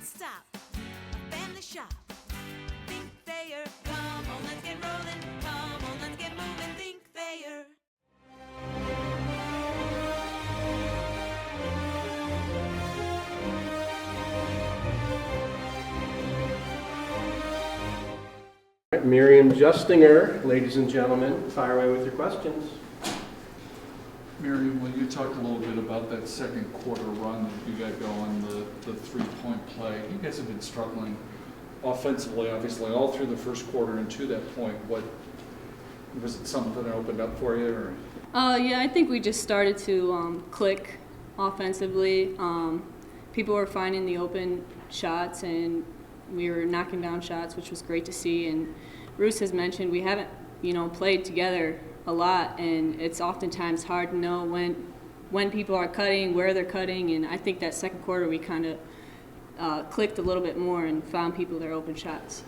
stop. A family shop. Think Thayer. Come on, let's get rolling. Come on, let's get moving. Think Thayer. Miriam Justinger, ladies and gentlemen, fire away with your questions. Miriam, well, you talked a little bit about that second quarter run that you got going, the three-point play. You guys have been struggling offensively, obviously, all through the first quarter and to that point. What was it, something that opened up for you? Or? Yeah, I think we just started to click offensively. People were finding the open shots, and we were knocking down shots, which was great to see. And Bruce has mentioned we haven't, played together a lot, and it's oftentimes hard to know when people are cutting, where they're cutting, and I think that second quarter we kind of clicked a little bit more and found people their open shots.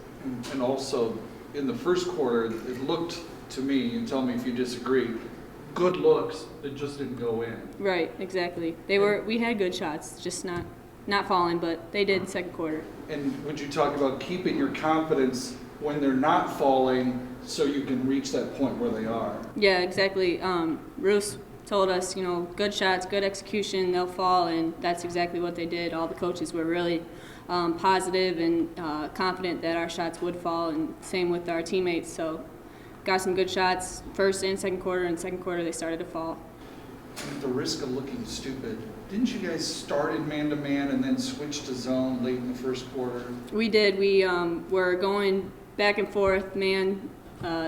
And also, in the first quarter, it looked to me, and tell me if you disagree, good looks that just didn't go in. Right, exactly. We had good shots, just not falling, but they did in the second quarter. And would you talk about keeping your confidence when they're not falling so you can reach that point where they are? Yeah, exactly. Bruce told us, good shots, good execution, they'll fall, and that's exactly what they did. All the coaches were really positive and confident that our shots would fall, and same with our teammates. So got some good shots first and second quarter, and second quarter they started to fall. At the risk of looking stupid, didn't you guys start in man-to-man and then switch to zone late in the first quarter? We did. We were going back and forth, man,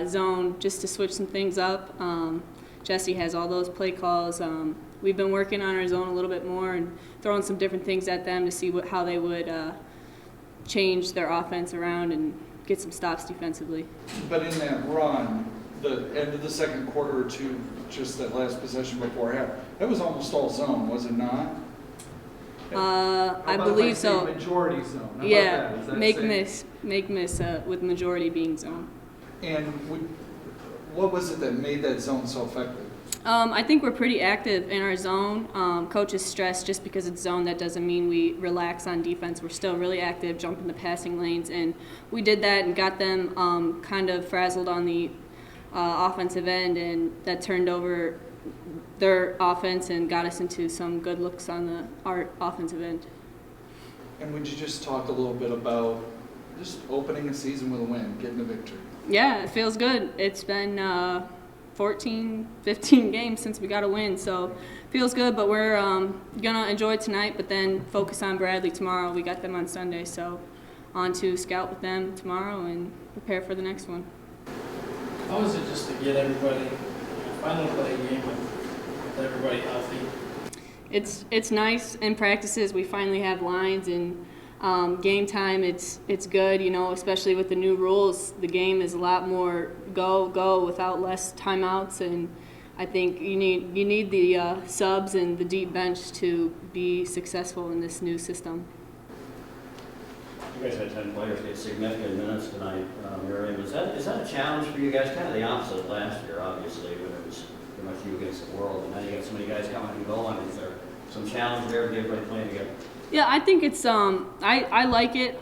zone, just to switch some things up. Jesse has all those play calls. We've been working on our zone a little bit more and throwing some different things at them to see how they would change their offense around and get some stops defensively. But in that run, the end of the second quarter or two, just that last possession before half, that was almost all zone, was it not? I believe so. Majority zone. How yeah, about that? make miss with majority being zone. And what was it that made that zone so effective? I think we're pretty active in our zone. Coaches stress just because it's zone, that doesn't mean we relax on defense. We're still really active, jumping the passing lanes, and we did that and got them kind of frazzled on the offensive end, and that turned over their offense and got us into some good looks on our offensive end. And would you just talk a little bit about just opening a season with a win, getting a victory? Yeah, it feels good. It's been 14, 15 games since we got a win, so it feels good, but we're going to enjoy tonight, but then focus on Bradley tomorrow. We got them on Sunday, so on to scout with them tomorrow and prepare for the next one. How is it just to get everybody, finally play a game with everybody healthy? It's nice in practices. We finally have lines, and game time, it's good, especially with the new rules. The game is a lot more go without less timeouts, and I think you need the subs and the deep bench to be successful in this new system. You guys had 10 players get significant minutes tonight. Miriam, is that a challenge for you guys? Kind of the opposite of last year, obviously, when it was pretty much you against the world, and now you got so many guys coming and going. Is there some challenge there to get everybody playing together? Yeah, I think it's I like it.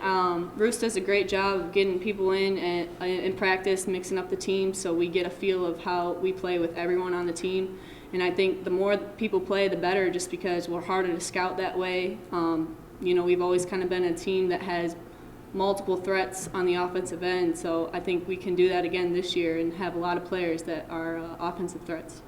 Bruce does a great job of getting people in practice, mixing up the team, so we get a feel of how we play with everyone on the team. And I think the more people play, the better, just because we're harder to scout that way. We've always kind of been a team that has multiple threats on the offensive end, so I think we can do that again this year and have a lot of players that are offensive threats.